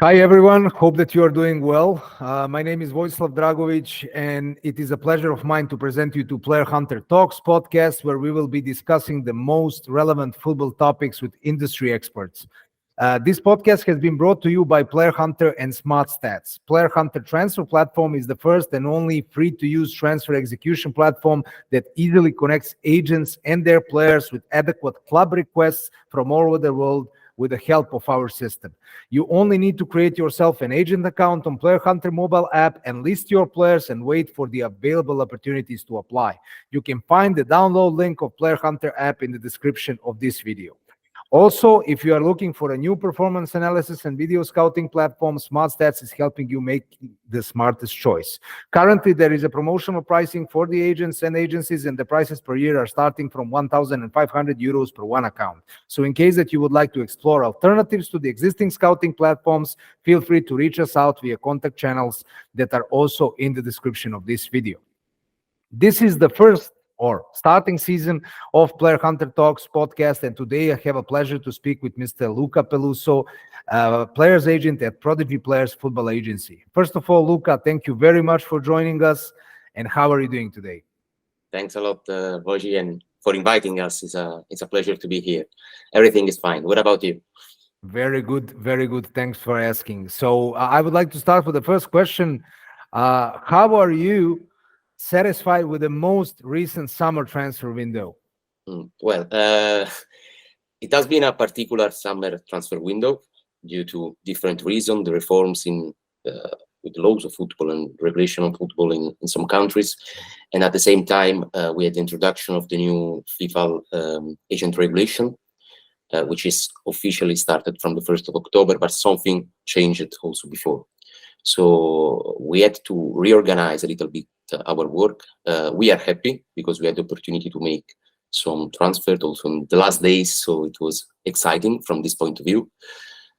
Hi, everyone. Hope that you are doing well. My name is Vojislav Dragovic, and it is a pleasure of mine to present you to Playerhunter Talks podcast, where we will be discussing the most relevant football topics with industry experts. This podcast has been brought to you by Playerhunter and SmrtStats. Playerhunter transfer platform is the first and only free-to-use transfer execution platform that easily connects agents and their players with adequate club requests from all over the world with the help of our system. You only need to create yourself an agent account on Playerhunter mobile app and list your players and wait for the available opportunities to apply. You can find the download link of Playerhunter app in the description of this video. Also, if you are looking for a new performance analysis and video scouting platform, SmrtStats is helping you make the smartest choice. Currently, there is a promotional pricing for the agents and agencies, and the prices per year are starting from 1,500 euros per one account. So in case that you would like to explore alternatives to the existing scouting platforms, feel free to reach us out via contact channels that are also in the description of this video. This is the first or starting season of Playerhunter Talks podcast, and today I have a pleasure to speak with Mr. Luca Peluso, players agent at Prodigy Players Football Agency. First of all, Luca, thank you very much for joining us, and how are you doing today? Thanks a lot, Voji, and for inviting us. It's a pleasure to be here. Everything is fine. What about you? Very good, very good. Thanks for asking. So I would like to start with the first question. How are you satisfied with the most recent summer transfer window? Well, it has been a particular summer transfer window due to different reasons, the reforms in with laws of football and regulation of football in some countries. And at the same time, we had the introduction of the new FIFA agent regulation, which is officially started from the 1st of October, but something changed also before. So we had to reorganize a little bit our work. We are happy because we had the opportunity to make some transfers also in the last days, so it was exciting from this point of view.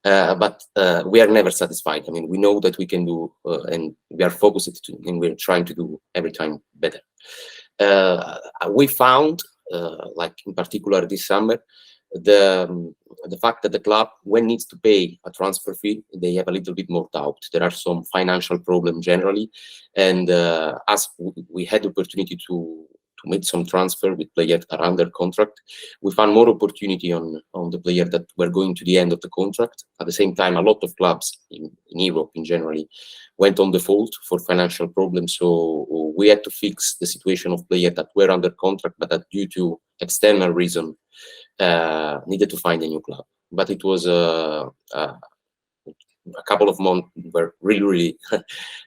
But we are never satisfied. I mean, we know that we can do, and we are focused and we're trying to do every time better. We found, like in particular this summer, the fact that the club, when needs to pay a transfer fee, they have a little bit more doubt. There are some financial problems generally, and as we had the opportunity to make some transfer with players that are under contract, we found more opportunity on the player that were going to the end of the contract. At the same time, a lot of clubs in Europe in generally went on default for financial problems, so we had to fix the situation of players that were under contract but that due to external reason needed to find a new club. But it was a couple of months were really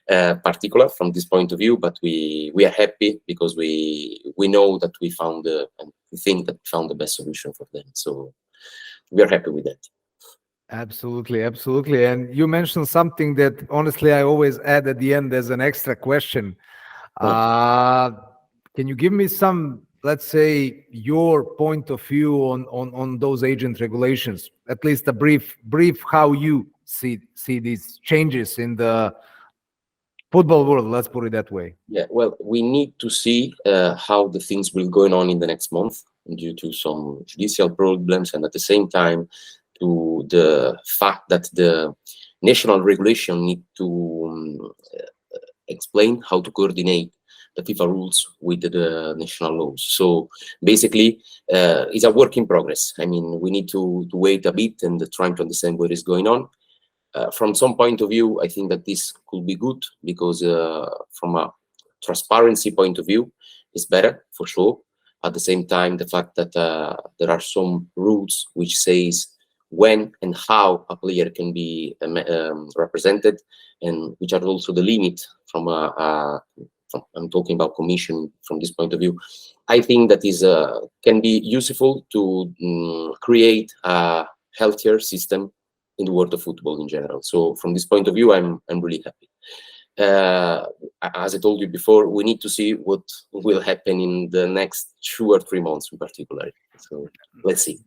particular from this point of view, but we are happy because we know that we found and we think that we found the best solution for them, so we are happy with that. Absolutely, absolutely. And you mentioned something that honestly I always add at the end as an extra question. Can you give me some, let's say, your point of view on those agent regulations? At least a brief how you see these changes in the football world, let's put it that way. Yeah, well, we need to see how the things will go on in the next month due to some judicial problems, and at the same time to the fact that the national regulation need to explain how to coordinate the FIFA rules with the national laws. So basically, it's a work in progress. I mean, we need to wait a bit and try to understand what is going on. From some point of view, I think that this could be good because from a transparency point of view, it's better for sure. At the same time, the fact that there are some rules which says when and how a player can be represented, and which are also the limit from I'm talking about commission from this point of view. I think that is can be useful to create a healthier system in the world of football in general. So from this point of view, I'm really happy. As I told you before, we need to see what will happen in the next 2 or 3 months in particular. So let's see.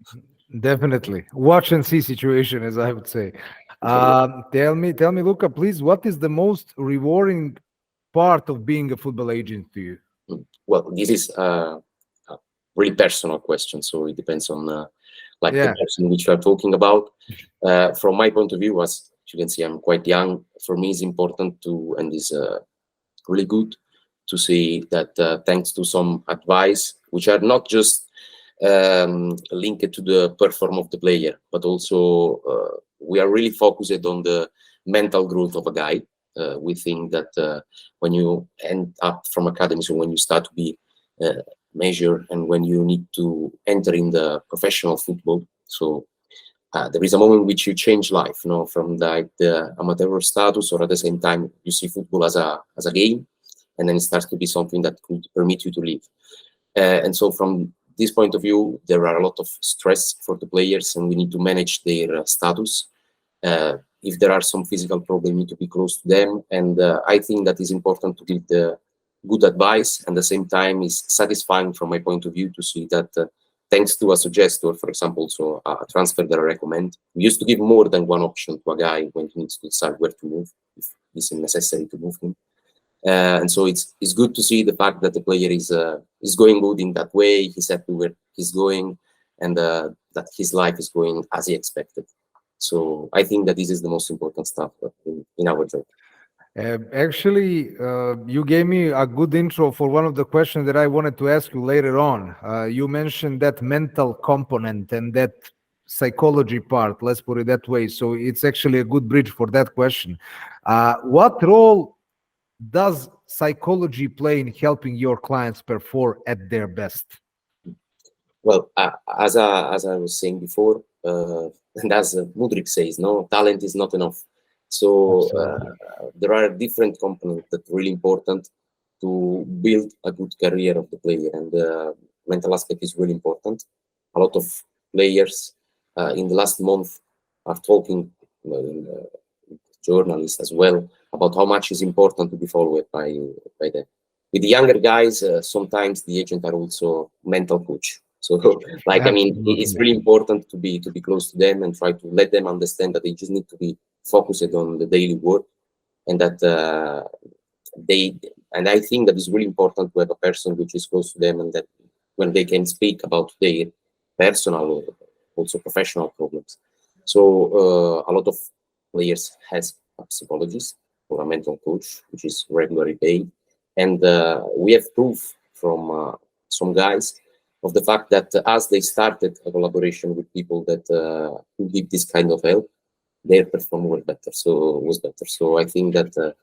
Definitely watch and see situation, as I would say. Tell me, Luca, please, what is the most rewarding part of being a football agent to you? Well, this is a really personal question, so it depends on the person which we are talking about. From my point of view, as you can see, I'm quite young. For me, it's important to, and is really good to see that thanks to some advice, which are not just linked to the performance of the player, but also we are really focused on the mental growth of a guy. We think that when you end up from academy, so when you start to be measured and when you need to enter in the professional football, so there is a moment in which you change life, from the amateur status, or at the same time you see football as a game, and then it starts to be something that could permit you to live. And so from this point of view, there are a lot of stress for the players, and we need to manage their status. If there are some physical problems, we need to be close to them. And I think that is important to give the good advice, and at the same time is satisfying from my point of view to see that thanks to a suggestor, for example, so a transfer that I recommend, we used to give more than one option to a guy when he needs to decide where to move, if it's necessary to move him. And so it's good to see the fact that the player is going good in that way. He's happy where he's going, and that his life is going as he expected. So I think that this is the most important stuff in our job. Actually, you gave me a good intro for one of the questions that I wanted to ask you later on. You mentioned that mental component and that psychology part, let's put it that way. So it's actually a good bridge for that question. What role does psychology play in helping your clients perform at their best? Well, as I was saying before, and as Mudrik says, no, talent is not enough. So there are different components that are really important to build a good career of the player, and the mental aspect is really important. A lot of players in the last month are talking, journalists as well, about how much is important to be followed by them. With the younger guys, sometimes the agent are also mental coach. So, like, I mean, it's really important to be close to them and try to let them understand that they just need to be focused on the daily work, and that and I think that is really important to have a person which is close to them, and that when they can speak about their personal or also professional problems. So a lot of players has a psychologist or a mental coach, which is regularly paid, and we have proof from some guys of the fact that as they started a collaboration with people that who give this kind of help, their performance was better. So I think that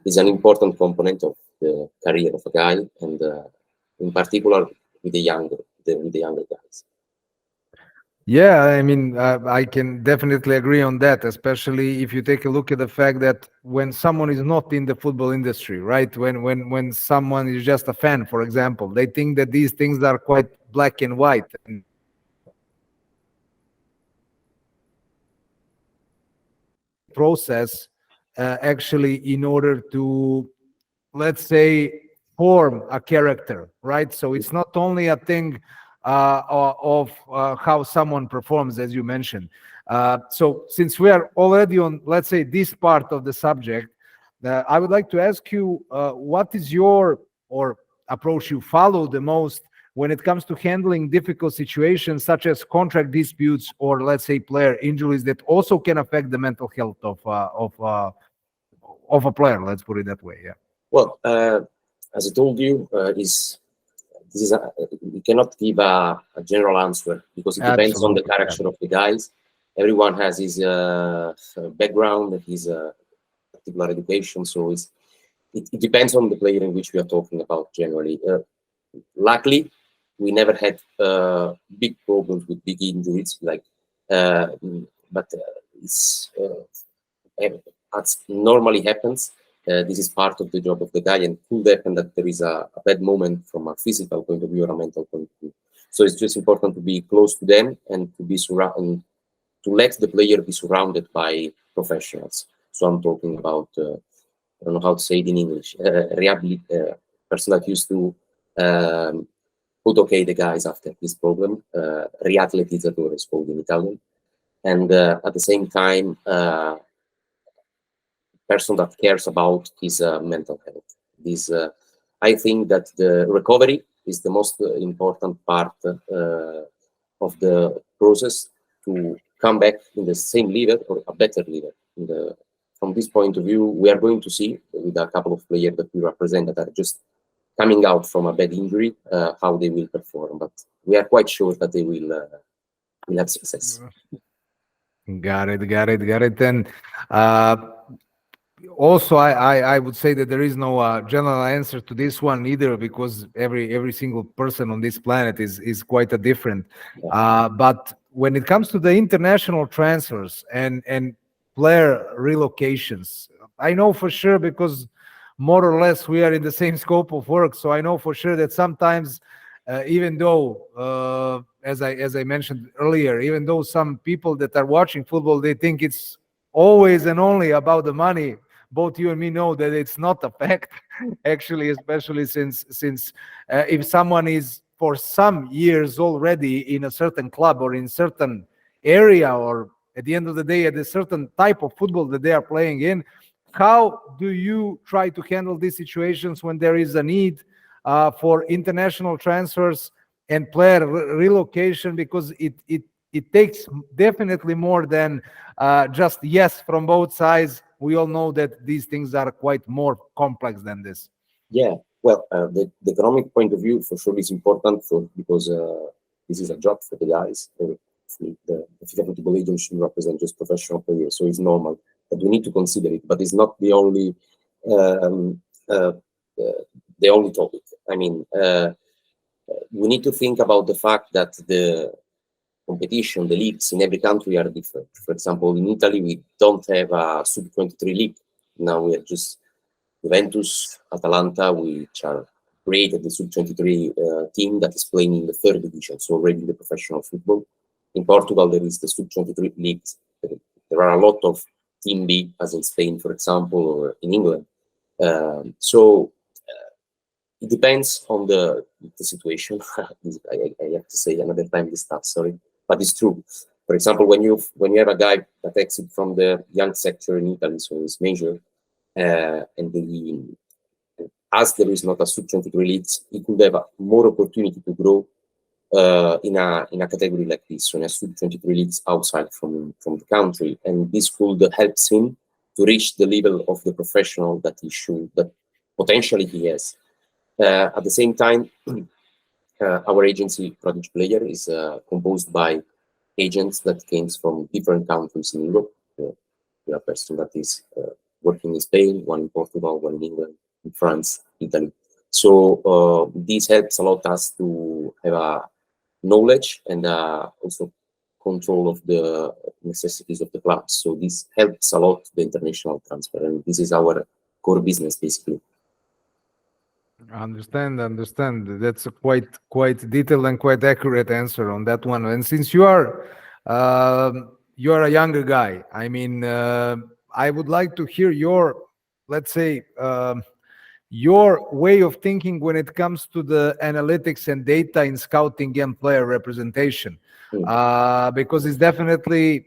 is an important component of the career of a guy, and in particular with the younger guys. Yeah, I mean, I can definitely agree on that, especially if you take a look at the fact that when someone is not in the football industry, right? When someone is just a fan, for example, they think that these things are quite black and white. And process actually in order to, let's say, form a character, right? So it's not only a thing of how someone performs, as you mentioned. So since we are already on, let's say, this part of the subject, I would like to ask you, what is your or approach you follow the most when it comes to handling difficult situations such as contract disputes or, let's say, player injuries that also can affect the mental health of a player? Let's put it that way. Yeah. Well, as I told you, we cannot give a general answer because it depends on the character of the guys. Everyone has his background, his particular education, so it depends on the player in which we are talking about generally. Luckily, we never had big problems with big injuries, but as normally happens. This is part of the job of the guy, and could happen that there is a bad moment from a physical point of view or a mental point of view. So it's just important to be close to them and to be surrounded, to let the player be surrounded by professionals. So I'm talking about, I don't know how to say it in English, person that used to put okay the guys after this problem, riatletizzatore is called in Italian, and at the same time, person that cares about his mental health. I think that the recovery is the most important part of the process to come back in the same level or a better level. from this point of view, we are going to see with a couple of players that we represent that are just coming out from a bad injury, how they will perform. But we are quite sure that they will have success. Got it. And also, I would say that there is no general answer to this one either, because every single person on this planet is quite a different. But when it comes to the international transfers and player relocations, I know for sure, because more or less we are in the same scope of work. So I know for sure that sometimes, even though, as I mentioned earlier, even though some people that are watching football, they think it's always and only about the money. Both you and me know that it's not a fact, actually, especially since if someone is for some years already in a certain club or in certain area, or at the end of the day at a certain type of football that they are playing in, how do you try to handle these situations when there is a need for international transfers and player relocation? Because it takes definitely more than just yes from both sides. We all know that these things are quite more complex than this. Yeah, well, the economic point of view for sure is important because this is a job for the guys. The FIFA Football Agency represent just professional players, so it's normal that we need to consider it. But it's not the only topic. I mean, we need to think about the fact that the competition, the leagues in every country are different. For example, in Italy, we don't have a sub-23 league. Now we are just Juventus, Atalanta, which are created the sub-23 team that is playing in the third division, so already the professional football. In Portugal, there is the sub-23 leagues. There are a lot of Team B, as in Spain, for example, or in England. So it depends on the situation. I have to say another time this stuff, sorry, but it's true. For example, when you have a guy that exits from the young sector in Italy, so it's major, and as there is not a sub-23 leagues, he could have more opportunity to grow in a category like this, so in a sub-23 leagues outside from the country, and this could help him to reach the level of the professional that potentially he has. At the same time, our agency, Prodigy Player, is composed by agents that came from different countries in Europe. We have a person that is working in Spain, one in Portugal, one in England, in France, Italy. So this helps a lot us to have a knowledge and also control of the necessities of the clubs. So this helps a lot the international transfer, and this is our core business basically. Understand. That's a quite detailed and quite accurate answer on that one. And since you are a younger guy, I mean, I would like to hear your, let's say, your way of thinking when it comes to the analytics and data in scouting and player representation, because it's definitely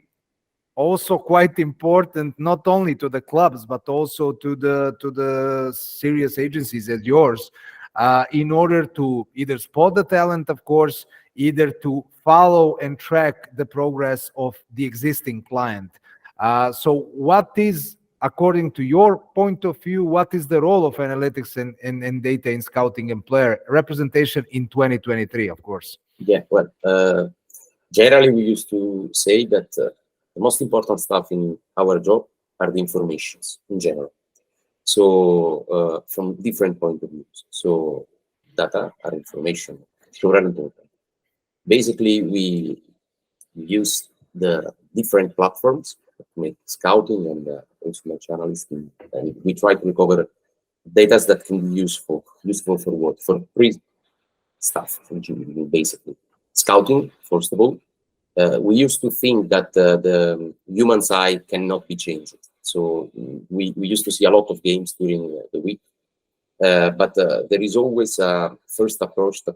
also quite important, not only to the clubs but also to the serious agencies as yours, in order to either spot the talent, of course, either to follow and track the progress of the existing client. So what is, according to your point of view, what is the role of analytics and data in scouting and player representation in 2023, of course? Yeah, well, generally we used to say that the most important stuff in our job are the informations in general. So from different point of views. So data are information, sure and important. Basically, we use the different platforms to make scouting and also much analysis, and we try to recover data that can be useful for what? For three stuff, basically. Scouting, first of all. We used to think that the human side cannot be changed. So we used to see a lot of games during the week. But there is always a first approach that,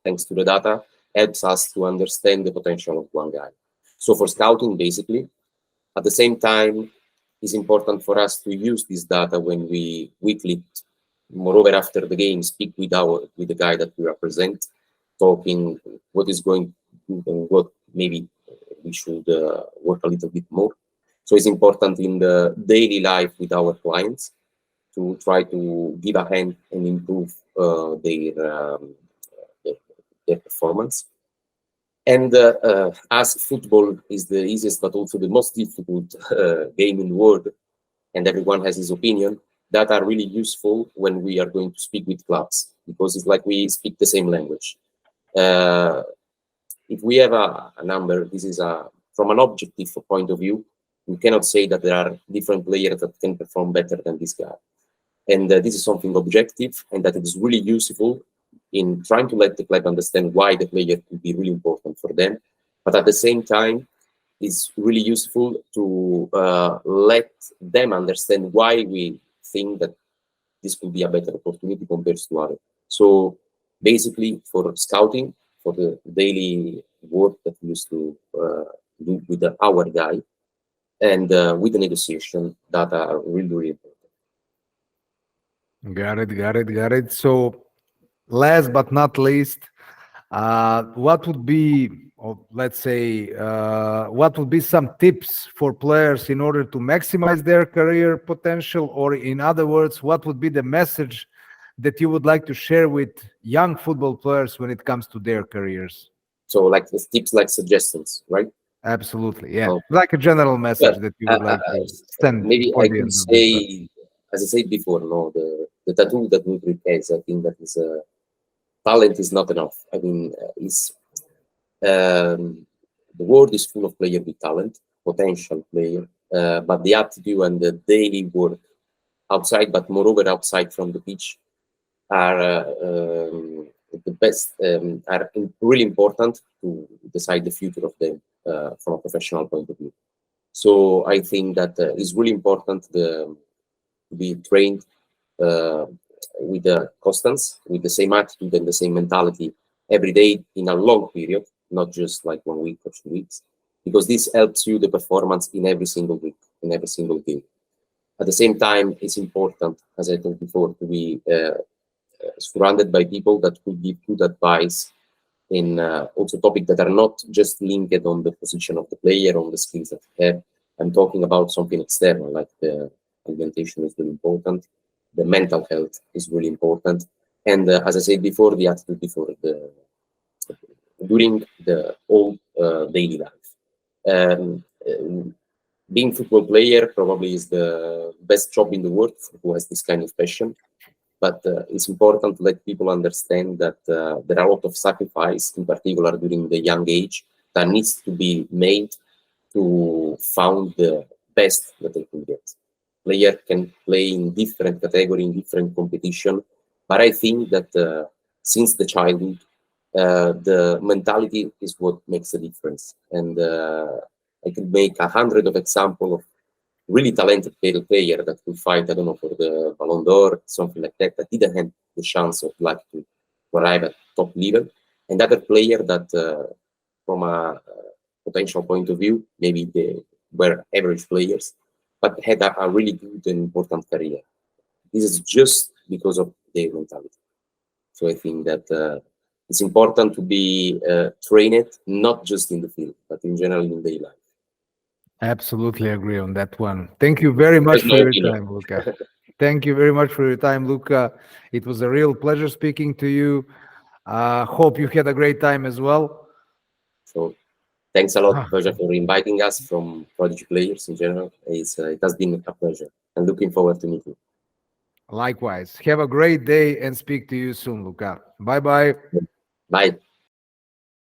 thanks to the data, helps us to understand the potential of one guy. So for scouting, basically, at the same time, it's important for us to use this data when we weekly, moreover after the game, speak with the guy that we represent, talking what is going and what maybe we should work a little bit more. So it's important in the daily life with our clients to try to give a hand and improve their, their performance. And as football is the easiest but also the most difficult game in the world, and everyone has his opinion, that are really useful when we are going to speak with clubs, because it's like we speak the same language. If we have a number, this is from an objective point of view, we cannot say that there are different players that can perform better than this guy. And this is something objective, and that it is really useful in trying to let the club understand why the player could be really important for them. But at the same time, it's really useful to let them understand why we think that this could be a better opportunity compared to others. So basically, for scouting, for the daily work that we used to do with our guy, and with the negotiation, that are really, really important. Got it. So, last but not least, what would be, or let's say, what would be some tips for players in order to maximize their career potential? Or, in other words, what would be the message that you would like to share with young football players when it comes to their careers? So, like the tips, like suggestions, right? Absolutely, yeah. Oh, Like a general message well, that you would like to send maybe before I the could end of this. say, as I said before, no, the tattoo that we has, I think that is talent is not enough. I mean, the world is full of players with talent, potential player, but the attitude and the daily work outside, but moreover outside from the pitch, are the best, are really important to decide the future of them from a professional point of view. So I think that it's really important to be trained with the constance, with the same attitude and the same mentality every day in a long period, not just like 1 week or 2 weeks, because this helps you the performance in every single week, in every single game. At the same time, it's important, as I told before, to be surrounded by people that could give good advice in also topics that are not just linked on the position of the player, on the skills that they have. I'm talking about something external, like the alimentation is really important, the mental health is really important, and as I said before, the attitude before during the whole daily life. Being football player probably is the best job in the world who has this kind of passion. But it's important to let people understand that there are a lot of sacrifice, in particular during the young age, that needs to be made to found the best that they can get. Player can play in different category, in different competition, but I think that since the childhood, the mentality is what makes the difference. And I could make 100 of examples of really talented player that could fight, I don't know, for the Ballon d'Or, something like that, that didn't have the chance of like to arrive at top level. And other player that, from a potential point of view, maybe they were average players, but had a really good and important career. This is just because of their mentality. So I think that it's important to be trained, not just in the field, but in general in daily life. Absolutely agree on that one. Thank you very much That's for my your opinion. time, Luca. Thank you very much for your time, Luca. It was a real pleasure speaking to you. Hope you had a great time as well. So thanks a lot, Ah, Persia, for inviting us from Prodigy Players in general. It has been a pleasure, and looking forward to meeting likewise. Have a great day and speak to you soon, Luca. Bye bye. you. Bye.